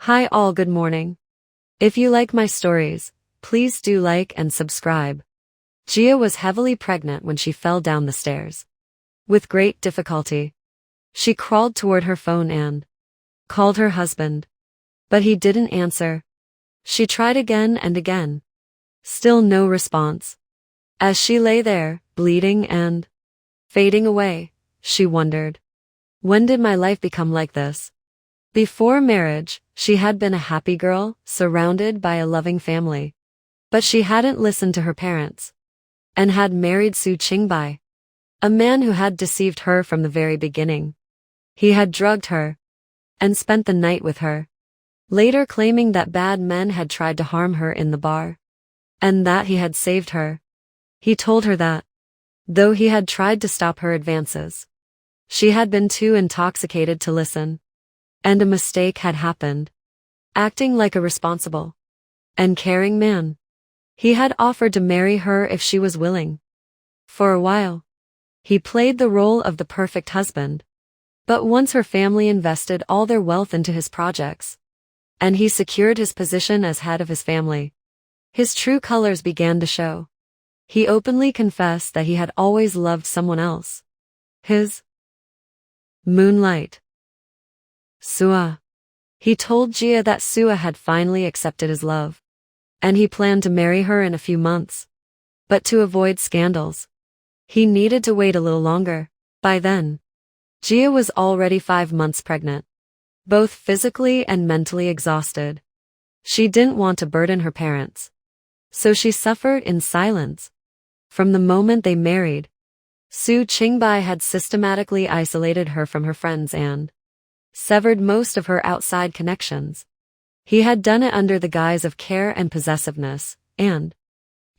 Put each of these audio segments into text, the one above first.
Hi all, good morning. If you like my stories, please do like and subscribe. Gia was heavily pregnant when she fell down the stairs. With great difficulty, she crawled toward her phone and called her husband. But he didn't answer. She tried again and again. Still no response. As she lay there, bleeding and fading away, she wondered, when did my life become like this? Before marriage, she had been a happy girl, surrounded by a loving family. But she hadn't listened to her parents, and had married Su Qingbai, a man who had deceived her from the very beginning. He had drugged her, and spent the night with her, later claiming that bad men had tried to harm her in the bar, and that he had saved her. He told her that, though he had tried to stop her advances, she had been too intoxicated to listen, and a mistake had happened. Acting like a responsible and caring man, he had offered to marry her if she was willing. For a while, he played the role of the perfect husband. But once her family invested all their wealth into his projects, and he secured his position as head of his family, his true colors began to show. He openly confessed that he had always loved someone else. His moonlight. Sua. He told Gia that Sua had finally accepted his love, and he planned to marry her in a few months. But to avoid scandals, he needed to wait a little longer. By then, Gia was already 5 months pregnant, both physically and mentally exhausted. She didn't want to burden her parents, so she suffered in silence. From the moment they married, Su Qingbai had systematically isolated her from her friends and severed most of her outside connections. He had done it under the guise of care and possessiveness, and,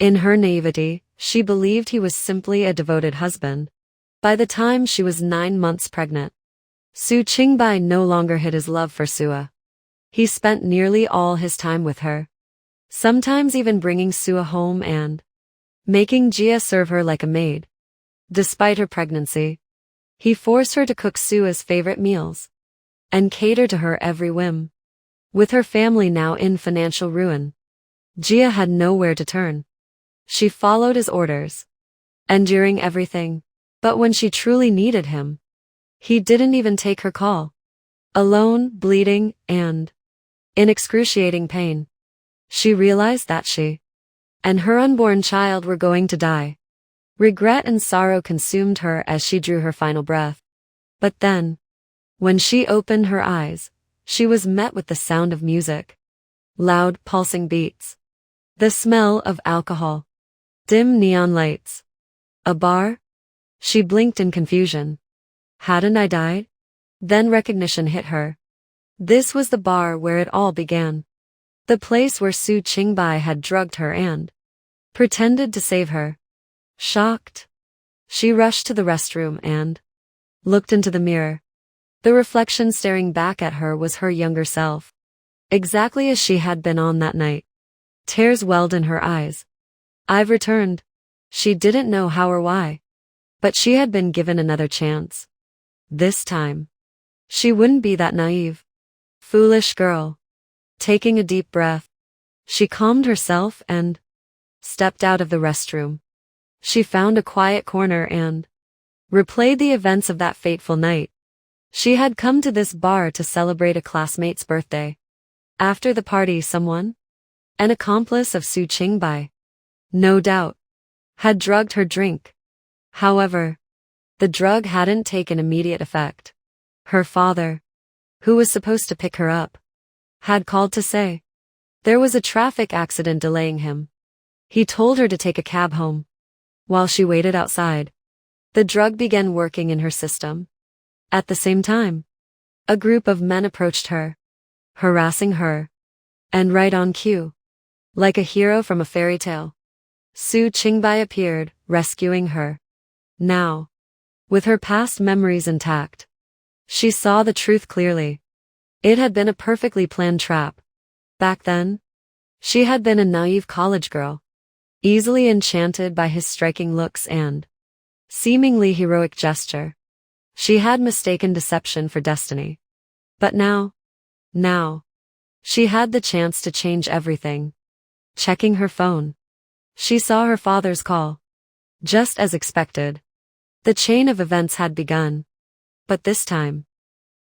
in her naivety, she believed he was simply a devoted husband. By the time she was 9 months pregnant, Su Qingbai no longer hid his love for Sua. He spent nearly all his time with her, sometimes even bringing Sua home and making Gia serve her like a maid. Despite her pregnancy, he forced her to cook Sua's favorite meals and cater to her every whim. With her family now in financial ruin, Gia had nowhere to turn. She followed his orders, enduring everything. But when she truly needed him, he didn't even take her call. Alone, bleeding, and in excruciating pain, she realized that she and her unborn child were going to die. Regret and sorrow consumed her as she drew her final breath. But then, when she opened her eyes, she was met with the sound of music. Loud, pulsing beats. The smell of alcohol. Dim neon lights. A bar? She blinked in confusion. Hadn't I died? Then recognition hit her. This was the bar where it all began. The place where Su Qingbai had drugged her and pretended to save her. Shocked, she rushed to the restroom and looked into the mirror. The reflection staring back at her was her younger self, exactly as she had been on that night. Tears welled in her eyes. I've returned. She didn't know how or why, but she had been given another chance. This time, she wouldn't be that naive. Foolish girl. Taking a deep breath, she calmed herself and stepped out of the restroom. She found a quiet corner and replayed the events of that fateful night. She had come to this bar to celebrate a classmate's birthday. After the party, someone, an accomplice of Su Qingbai, no doubt, had drugged her drink. However, the drug hadn't taken immediate effect. Her father, who was supposed to pick her up, had called to say there was a traffic accident delaying him. He told her to take a cab home. While she waited outside, the drug began working in her system. At the same time, a group of men approached her, harassing her, and right on cue, like a hero from a fairy tale, Su Qingbai appeared, rescuing her. Now, with her past memories intact, she saw the truth clearly. It had been a perfectly planned trap. Back then, she had been a naive college girl, easily enchanted by his striking looks and seemingly heroic gesture. She had mistaken deception for destiny. But now, She had the chance to change everything. Checking her phone, she saw her father's call. Just as expected, the chain of events had begun. But this time,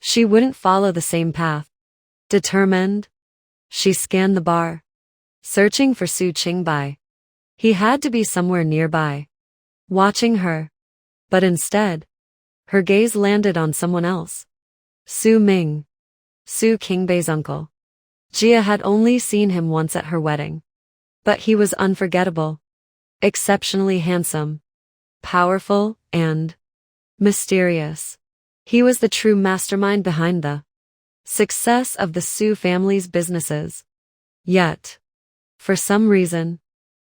she wouldn't follow the same path. Determined, she scanned the bar, searching for Su Qingbai. He had to be somewhere nearby, watching her. But instead, her gaze landed on someone else. Su Ming, Su Qingbei's uncle. Jia had only seen him once at her wedding. But he was unforgettable, exceptionally handsome, powerful, and mysterious. He was the true mastermind behind the success of the Su family's businesses. Yet, for some reason,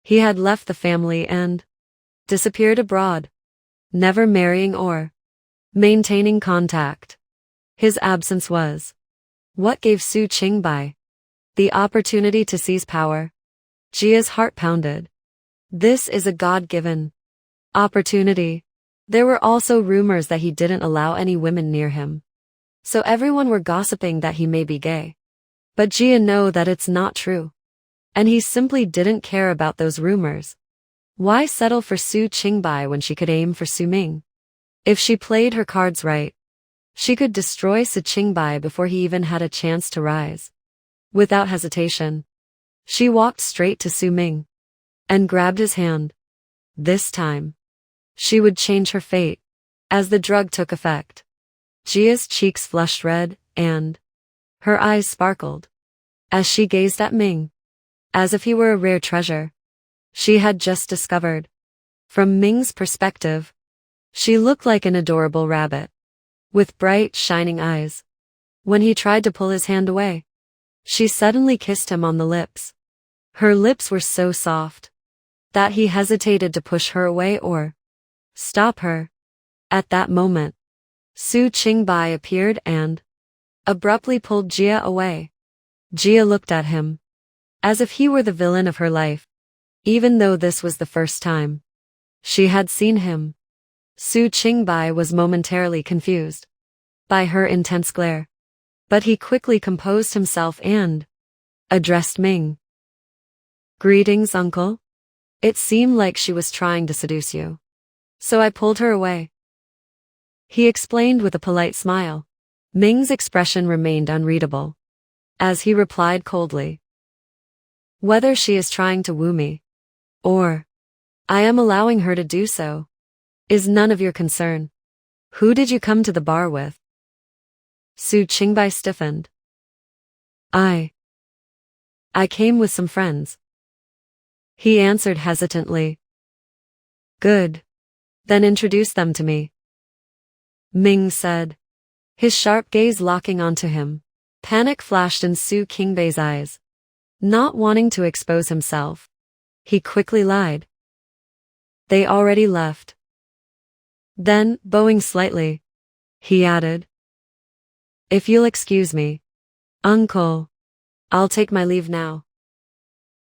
he had left the family and disappeared abroad, never marrying or maintaining contact. His absence was what gave Su Qingbai the opportunity to seize power. Jia's heart pounded. This is a God-given opportunity. There were also rumors that he didn't allow any women near him. So everyone were gossiping that he may be gay. But Jia knew that it's not true. And he simply didn't care about those rumors. Why settle for Su Qingbai when she could aim for Su Ming? If she played her cards right, she could destroy Su Qingbai before he even had a chance to rise. Without hesitation, she walked straight to Su Ming and grabbed his hand. This time, she would change her fate. As the drug took effect, Jia's cheeks flushed red, and her eyes sparkled as she gazed at Ming, as if he were a rare treasure she had just discovered. From Ming's perspective, she looked like an adorable rabbit, with bright, shining eyes. When he tried to pull his hand away, she suddenly kissed him on the lips. Her lips were so soft that he hesitated to push her away or stop her. At that moment, Su Qingbai appeared and abruptly pulled Jia away. Jia looked at him as if he were the villain of her life. Even though this was the first time she had seen him, Su Qingbai was momentarily confused by her intense glare. But he quickly composed himself and addressed Ming. "Greetings, uncle. It seemed like she was trying to seduce you, so I pulled her away," he explained with a polite smile. Ming's expression remained unreadable as he replied coldly, "Whether she is trying to woo me, or I am allowing her to do so, is none of your concern. Who did you come to the bar with?" Su Qingbai stiffened. I came with some friends," he answered hesitantly. "Good. Then introduce them to me," Ming said, his sharp gaze locking onto him. Panic flashed in Su Qingbei's eyes. Not wanting to expose himself, he quickly lied. "They already left." Then, bowing slightly, he added, "If you'll excuse me, uncle, I'll take my leave now."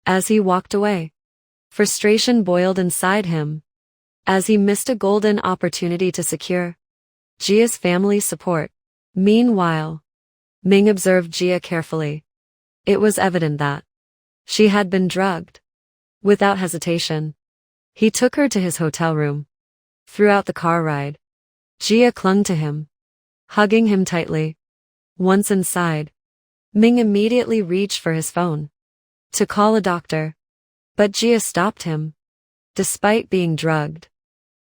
As he walked away, frustration boiled inside him, as he missed a golden opportunity to secure Jia's family support. Meanwhile, Ming observed Jia carefully. It was evident that she had been drugged. Without hesitation, he took her to his hotel room. Throughout the car ride, Jia clung to him, hugging him tightly. Once inside, Ming immediately reached for his phone to call a doctor. But Jia stopped him. Despite being drugged,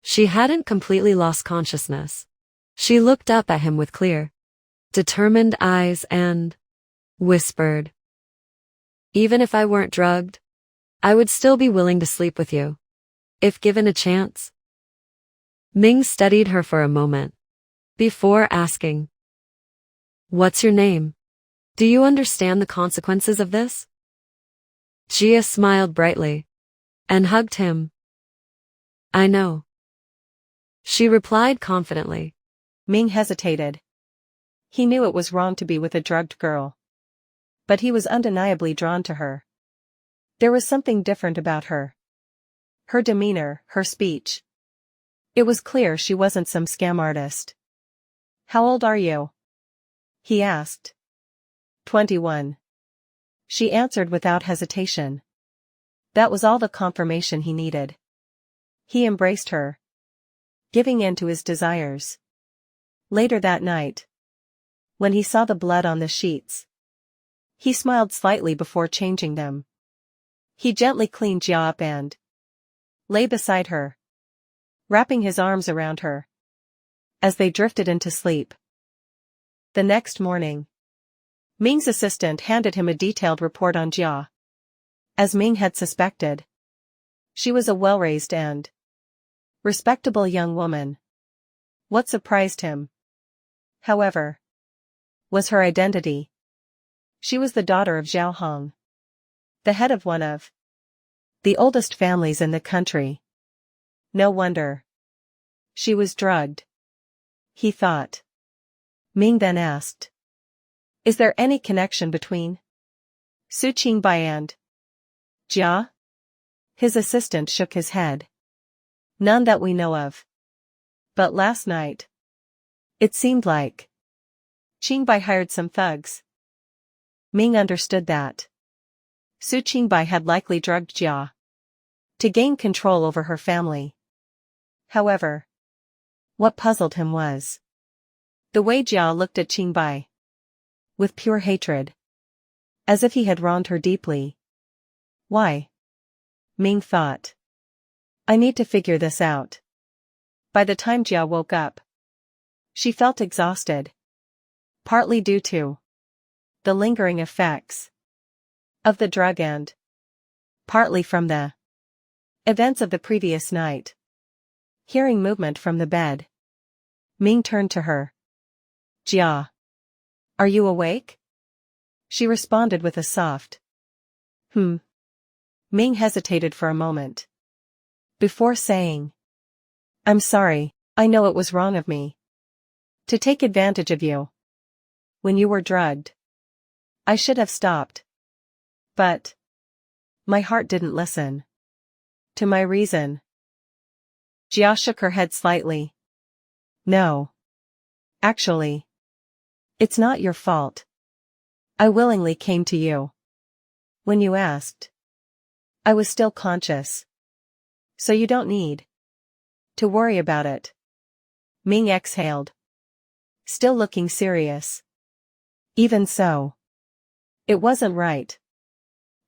she hadn't completely lost consciousness. She looked up at him with clear, determined eyes and whispered, "Even if I weren't drugged, I would still be willing to sleep with you, if given a chance." Ming studied her for a moment before asking, "What's your name? Do you understand the consequences of this?" Jia smiled brightly and hugged him. "I know," she replied confidently. Ming hesitated. He knew it was wrong to be with a drugged girl, but he was undeniably drawn to her. There was something different about her. Her demeanor, her speech. It was clear she wasn't some scam artist. "How old are you?" he asked. 21. She answered without hesitation. That was all the confirmation he needed. He embraced her, giving in to his desires. Later that night, when he saw the blood on the sheets, he smiled slightly before changing them. He gently cleaned Jia up and lay beside her, wrapping his arms around her as they drifted into sleep. The next morning, Ming's assistant handed him a detailed report on Jia. As Ming had suspected, she was a well-raised and respectable young woman. What surprised him, however, was her identity. She was the daughter of Zhao Hong, the head of one of the oldest families in the country. No wonder she was drugged, he thought. Ming then asked, "Is there any connection between Su Qingbai and Jia?" His assistant shook his head. "None that we know of. But last night, it seemed like Qingbai hired some thugs." Ming understood that Su Qingbai had likely drugged Jia to gain control over her family. However, what puzzled him was the way Jia looked at Qingbai, with pure hatred, as if he had wronged her deeply. Why? Ming thought. I need to figure this out. By the time Jia woke up, she felt exhausted, partly due to the lingering effects of the drug and partly from the events of the previous night. Hearing movement from the bed, Ming turned to her. "Jia, are you awake?" She responded with a soft, Ming hesitated for a moment before saying, "I'm sorry, I know it was wrong of me to take advantage of you when you were drugged. I should have stopped. But my heart didn't listen to my reason." Jia shook her head slightly. "No. Actually, it's not your fault. I willingly came to you when you asked. I was still conscious. So you don't need to worry about it." Ming exhaled, still looking serious. "Even so, it wasn't right.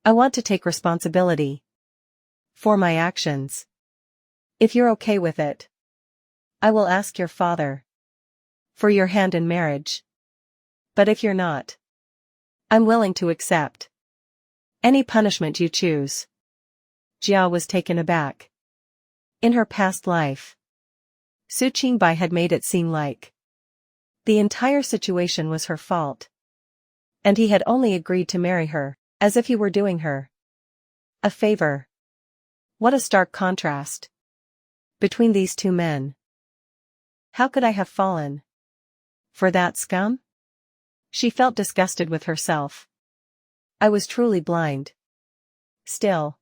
I want to take responsibility for my actions. If you're okay with it, I will ask your father for your hand in marriage. But if you're not, I'm willing to accept any punishment you choose." Jia was taken aback. In her past life, Su Qingbai had made it seem like the entire situation was her fault, and he had only agreed to marry her as if he were doing her a favor. What a stark contrast between these two men. How could I have fallen for that scum? She felt disgusted with herself. I was truly blind. Still,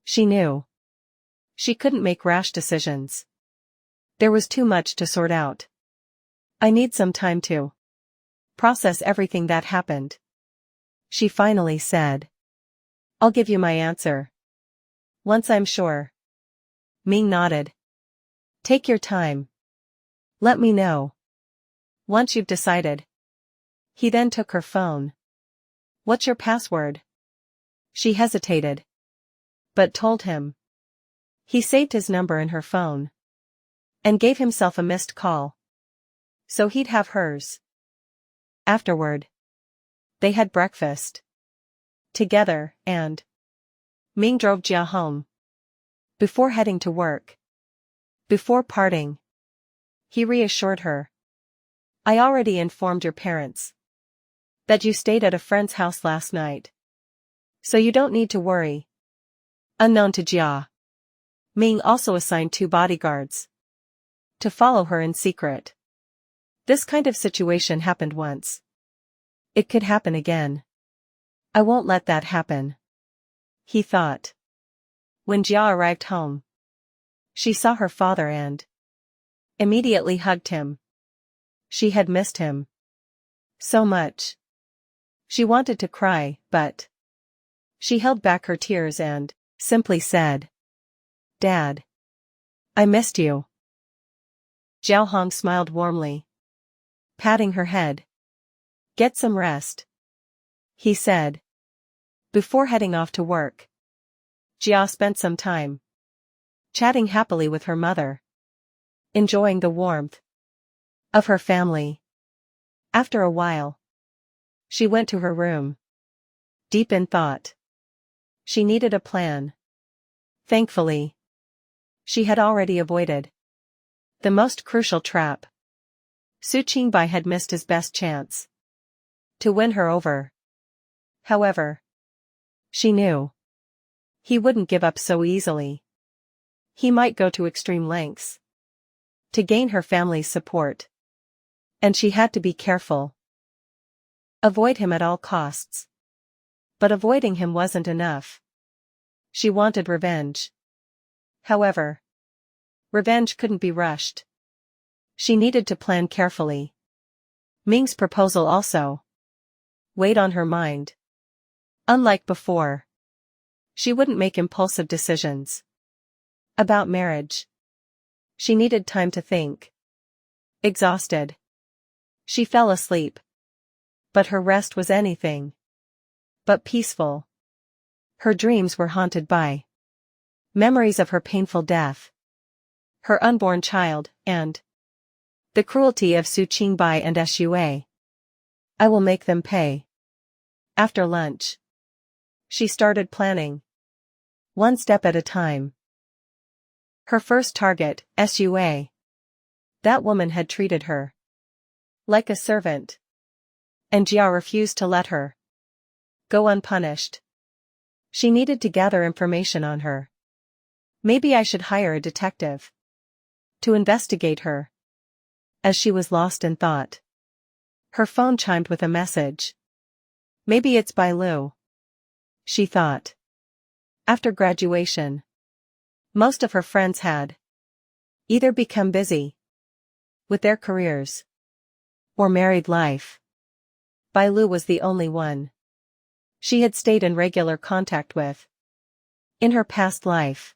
she knew she couldn't make rash decisions. There was too much to sort out. "I need some time to process everything that happened," she finally said. "I'll give you my answer once I'm sure." Ming nodded. "Take your time. Let me know once you've decided." He then took her phone. "What's your password?" She hesitated, but told him. He saved his number in her phone and gave himself a missed call so he'd have hers. Afterward, they had breakfast together, and Ming drove Jia home before heading to work. Before parting, he reassured her. "I already informed your parents that you stayed at a friend's house last night, so you don't need to worry." Unknown to Jia, Ming also assigned 2 bodyguards to follow her in secret. This kind of situation happened once. It could happen again. I won't let that happen, he thought. When Jia arrived home, she saw her father and immediately hugged him. She had missed him so much. She wanted to cry, but she held back her tears and simply said, "Dad, I missed you." Jiao Hong smiled warmly, patting her head. "Get some rest," he said, before heading off to work. Jia spent some time chatting happily with her mother, enjoying the warmth of her family. After a while, she went to her room, deep in thought. She needed a plan. Thankfully, she had already avoided the most crucial trap. Su Qingbai had missed his best chance to win her over. However, she knew he wouldn't give up so easily. He might go to extreme lengths to gain her family's support. And she had to be careful. Avoid him at all costs. But avoiding him wasn't enough. She wanted revenge. However, revenge couldn't be rushed. She needed to plan carefully. Ming's proposal also weighed on her mind. Unlike before, she wouldn't make impulsive decisions about marriage. She needed time to think. Exhausted, she fell asleep. But her rest was anything but peaceful. Her dreams were haunted by memories of her painful death, her unborn child, and the cruelty of Su Qingbai and Sua. "I will make them pay." After lunch, she started planning, one step at a time. Her first target, Sua. That woman had treated her like a servant, and Jia refused to let her go unpunished. She needed to gather information on her. Maybe I should hire a detective to investigate her. As she was lost in thought, her phone chimed with a message. Maybe it's Bai Lu, she thought. After graduation, most of her friends had either become busy with their careers or married life. Bai Lu was the only one she had stayed in regular contact with. In her past life,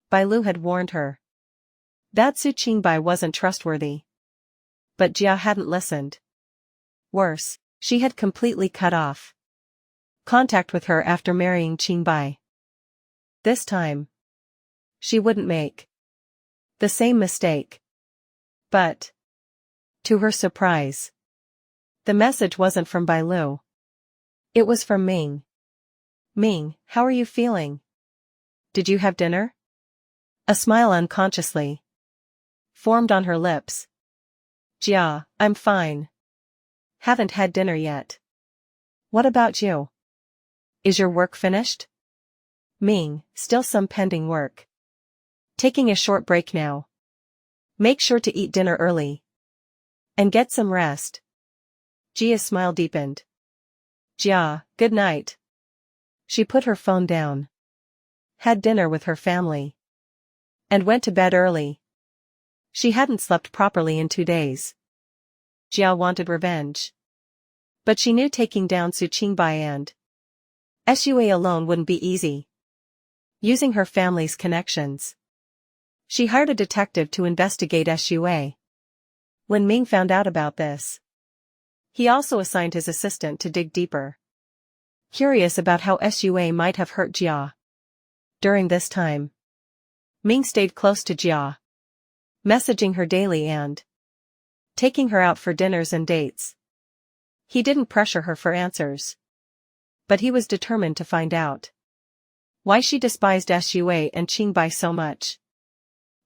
Bai Lu had warned her that Su Qingbai wasn't trustworthy. But Jia hadn't listened. Worse, she had completely cut off contact with her after marrying Qingbai. This time, she wouldn't make the same mistake. But, to her surprise, the message wasn't from Bai Lu. It was from Ming. "Ming, how are you feeling? Did you have dinner?" A smile unconsciously formed on her lips. "Jia, I'm fine. Haven't had dinner yet. What about you? Is your work finished?" "Ming, still some pending work. Taking a short break now. Make sure to eat dinner early. And get some rest." Jia's smile deepened. "Jia, good night." She put her phone down, had dinner with her family, and went to bed early. She hadn't slept properly in 2 days. Jia wanted revenge. But she knew taking down Su Qingbai and Sua alone wouldn't be easy. Using her family's connections, she hired a detective to investigate Sua. When Ming found out about this, he also assigned his assistant to dig deeper, curious about how Sua might have hurt Jia. During this time, Ming stayed close to Jia, messaging her daily and taking her out for dinners and dates. He didn't pressure her for answers, but he was determined to find out why she despised Sua and Qingbai so much.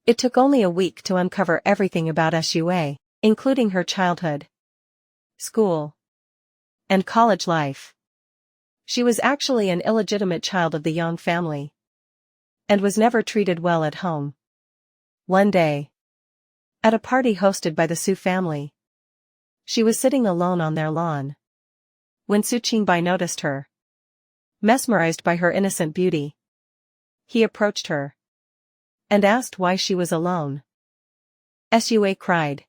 It took only a week to uncover everything about Sua, including her childhood, school, and college life. She was actually an illegitimate child of the Yang family, and was never treated well at home. One day, at a party hosted by the Su family, she was sitting alone on their lawn when Su Qingbai noticed her. Mesmerized by her innocent beauty, he approached her and asked why she was alone. Sua cried,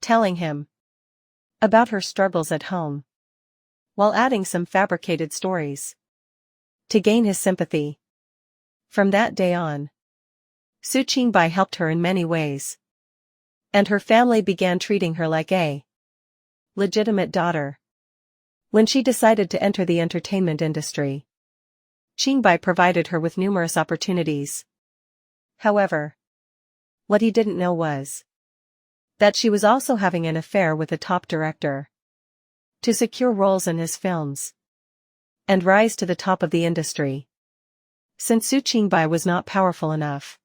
telling him about her struggles at home. while adding some fabricated stories to gain his sympathy. From that day on, Su Qingbai helped her in many ways, and her family began treating her like a legitimate daughter. When she decided to enter the entertainment industry, Qingbai provided her with numerous opportunities. However, what he didn't know was that she was also having an affair with a top director to secure roles in his films and rise to the top of the industry. Since Su Qingbai was not powerful enough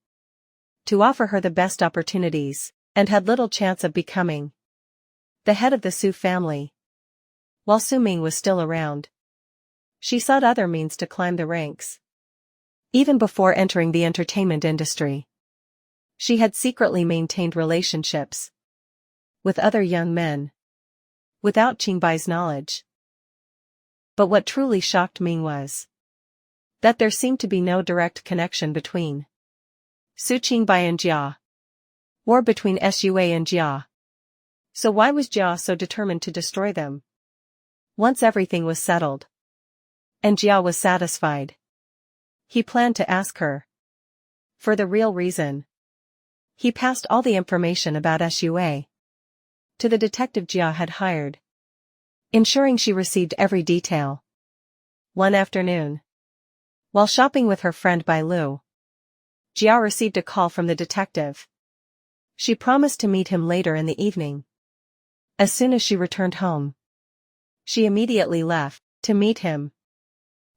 to offer her the best opportunities, and had little chance of becoming the head of the Su family, while Su Ming was still around, she sought other means to climb the ranks. Even before entering the entertainment industry, she had secretly maintained relationships with other young men, without Qingbai's knowledge. But what truly shocked Ming was that there seemed to be no direct connection between Su Qingbai and Jia, or between Sua and Jia. So why was Jia so determined to destroy them? Once everything was settled, and Jia was satisfied, he planned to ask her for the real reason. He passed all the information about Sua to the detective Jia had hired, ensuring she received every detail. One afternoon, while shopping with her friend Bai Lu, Jia received a call from the detective. She promised to meet him later in the evening. As soon as she returned home, she immediately left to meet him.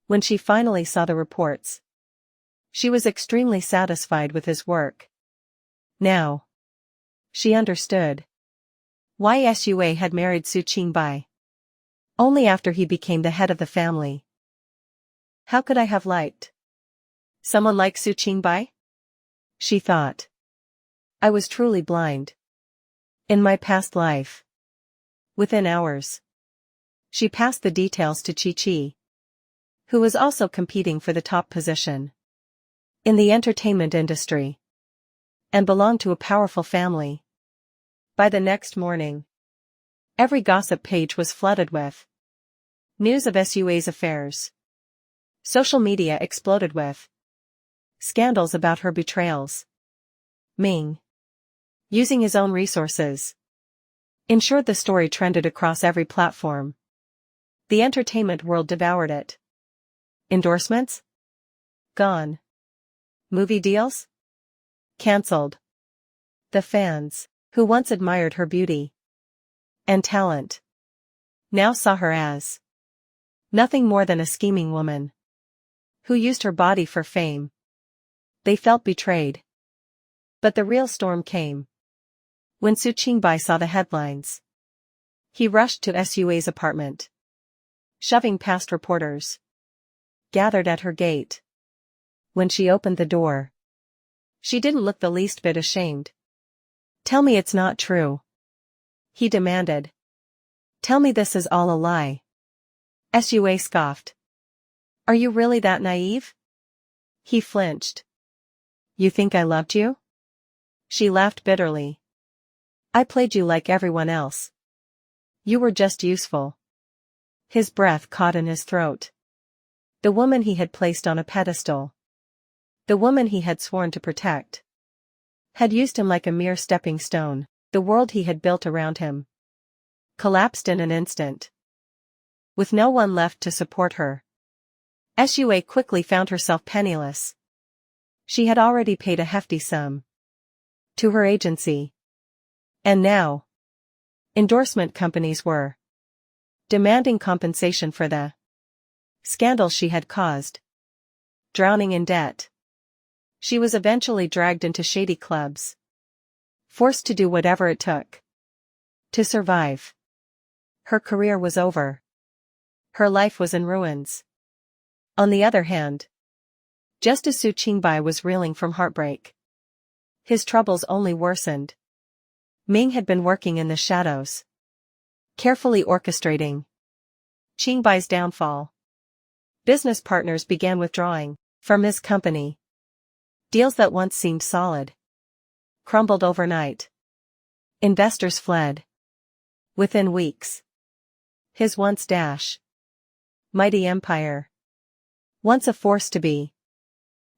When she finally saw the reports, she was extremely satisfied with his work. Now, she understood why Sua had married Su Qingbai only after he became the head of the family. How could I have liked someone like Su Qingbai? She thought. I was truly blind in my past life. Within hours, she passed the details to Chi, who was also competing for the top position in the entertainment industry and belonged to a powerful family. By the next morning, every gossip page was flooded with news of Sua's affairs. Social media exploded with scandals about her betrayals. Ming, using his own resources, ensured the story trended across every platform. The entertainment world devoured it. Endorsements? Gone. Movie deals? Cancelled. The fans, who once admired her beauty and talent, now saw her as nothing more than a scheming woman who used her body for fame. They felt betrayed. But the real storm came when Su Qingbai saw the headlines. He rushed to Sua's apartment, shoving past reporters gathered at her gate. When she opened the door, she didn't look the least bit ashamed. Tell me it's not true, he demanded. Tell me this is all a lie. Sua scoffed. Are you really that naive? He flinched. You think I loved you? She laughed bitterly. I played you like everyone else. You were just useful. His breath caught in his throat. The woman he had placed on a pedestal, the woman he had sworn to protect, had used him like a mere stepping stone. The world he had built around him collapsed in an instant. With no one left to support her, Sua quickly found herself penniless. She had already paid a hefty sum to her agency, and now endorsement companies were demanding compensation for the scandal she had caused. Drowning in debt, she was eventually dragged into shady clubs, forced to do whatever it took to survive. Her career was over. Her life was in ruins. On the other hand, just as Su Qingbai was reeling from heartbreak, his troubles only worsened. Ming had been working in the shadows, carefully orchestrating Qingbai's downfall. Business partners began withdrawing from his company. Deals that once seemed solid crumbled overnight. Investors fled. Within weeks, his once mighty empire, once a force to be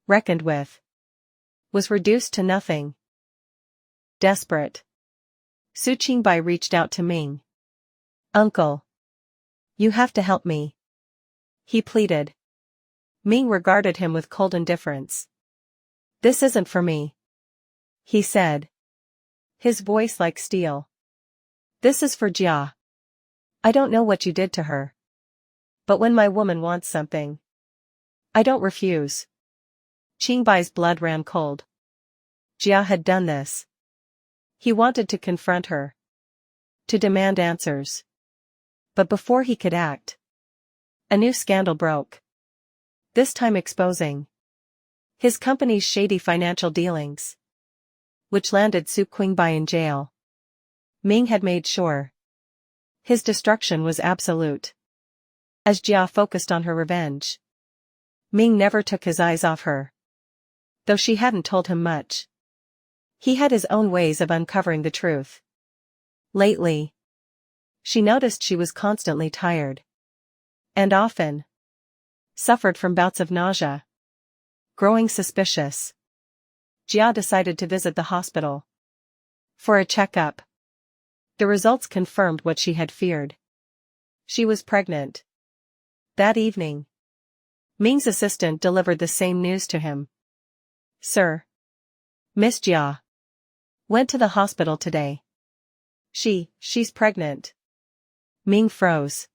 reckoned with, was reduced to nothing. Desperate, Su Qingbai reached out to Ming. "Uncle, you have to help me," he pleaded. Ming regarded him with cold indifference. "This isn't for me," he said, his voice like steel. "This is for Jia. I don't know what you did to her, but when my woman wants something, I don't refuse." Qingbai's blood ran cold. Jia had done this. He wanted to confront her, to demand answers. But before he could act, a new scandal broke. This time exposing his company's shady financial dealings, which landed Su Qingbai in jail. Ming had made sure his destruction was absolute. As Jia focused on her revenge, Ming never took his eyes off her. Though she hadn't told him much, he had his own ways of uncovering the truth. Lately, she noticed she was constantly tired, and often suffered from bouts of nausea. Growing suspicious, Jia decided to visit the hospital for a checkup. The results confirmed what she had feared. She was pregnant. That evening, Ming's assistant delivered the same news to him. "Sir, Miss Jia went to the hospital today. She's pregnant." Ming froze.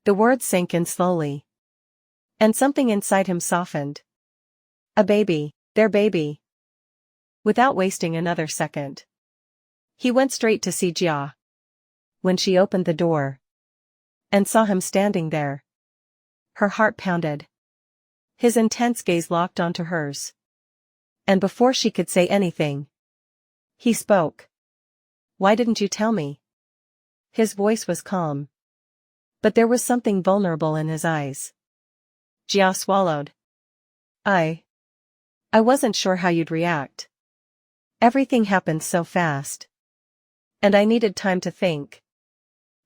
The words sank in slowly, and something inside him softened. A baby, their baby. Without wasting another second, he went straight to see Jia. When she opened the door and saw him standing there, her heart pounded. His intense gaze locked onto hers. And before she could say anything, he spoke. "Why didn't you tell me?" His voice was calm, but there was something vulnerable in his eyes. Jia swallowed. I wasn't sure how you'd react. Everything happened so fast, and I needed time to think."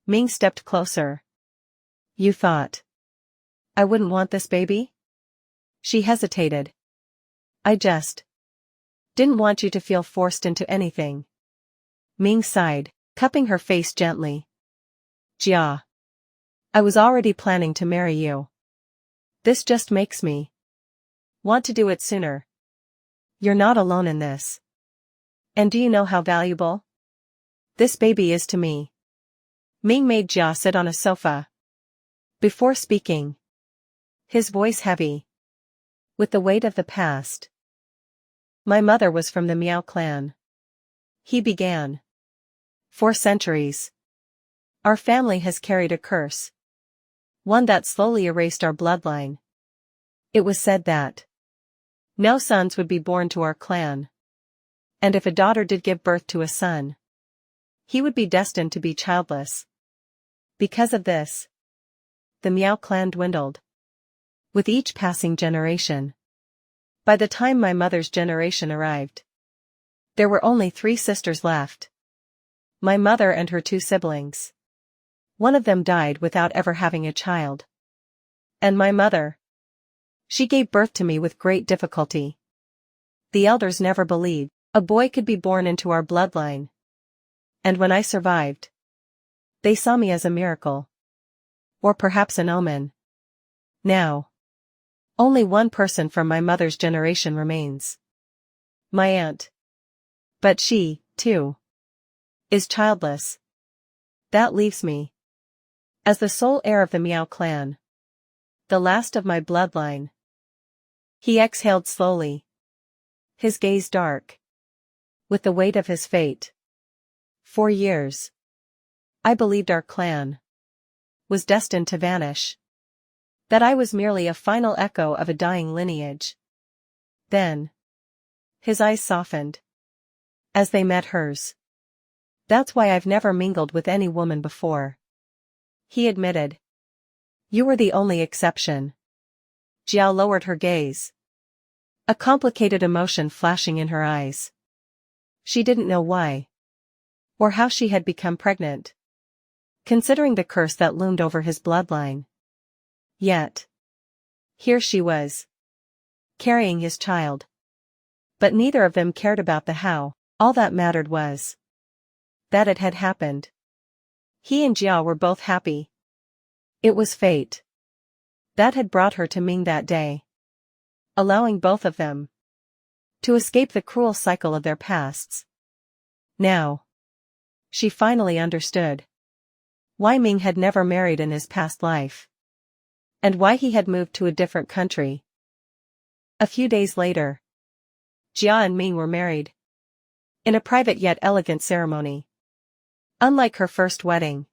Ming stepped closer. "You thought I wouldn't want this baby?" She hesitated. "I just didn't want you to feel forced into anything." Ming sighed, cupping her face gently. "Jia, I was already planning to marry you. This just makes me want to do it sooner. You're not alone in this. And do you know how valuable this baby is to me?" Ming made Jia sit on a sofa. Before speaking, his voice heavy with the weight of the past. "My mother was from the Miao clan," he began. "For centuries, our family has carried a curse. One that slowly erased our bloodline. It was said that no sons would be born to our clan. And if a daughter did give birth to a son, he would be destined to be childless. Because of this, the Miao clan dwindled with each passing generation. By the time my mother's generation arrived, there were only 3 sisters left. My mother and her 2 siblings. One of them died without ever having a child. And my mother, she gave birth to me with great difficulty. The elders never believed a boy could be born into our bloodline. And when I survived, they saw me as a miracle. Or perhaps an omen. Now, only one person from my mother's generation remains. My aunt. But she, too, is childless. That leaves me as the sole heir of the Miao clan. The last of my bloodline." He exhaled slowly, his gaze dark with the weight of his fate. "For years, I believed our clan was destined to vanish. That I was merely a final echo of a dying lineage." Then, his eyes softened as they met hers. "That's why I've never mingled with any woman before," he admitted. "You were the only exception." Jia lowered her gaze, a complicated emotion flashing in her eyes. She didn't know why, or how she had become pregnant. Considering the curse that loomed over his bloodline, Yet. Here she was. Carrying his child. But neither of them cared about the how, all that mattered was that it had happened. He and Jia were both happy. It was fate that had brought her to Ming that day, allowing both of them to escape the cruel cycle of their pasts. Now, she finally understood why Ming had never married in his past life, and why he had moved to a different country. A few days later, Jia and Ming were married in a private yet elegant ceremony. Unlike her first wedding,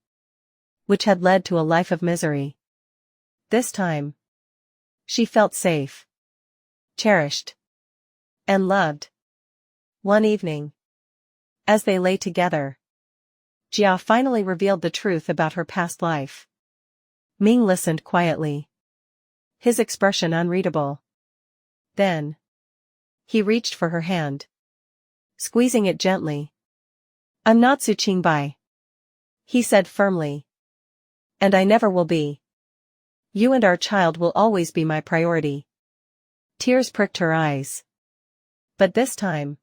which had led to a life of misery, this time she felt safe, cherished, and loved. One evening, as they lay together, Jia finally revealed the truth about her past life. Ming listened quietly, his expression unreadable. Then, he reached for her hand, squeezing it gently. "I'm not Su Qingbai," he said firmly. "And I never will be. You and our child will always be my priority." Tears pricked her eyes. But this time,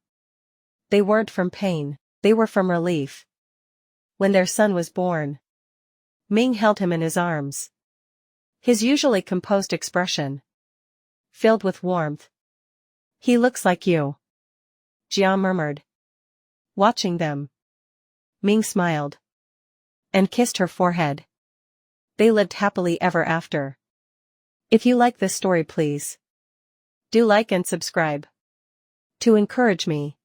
they weren't from pain, they were from relief. When their son was born, Ming held him in his arms. His usually composed expression filled with warmth. "He looks like you," Jia murmured. Watching them, Ming smiled and kissed her forehead. They lived happily ever after. If you like this story, please do like and subscribe to encourage me.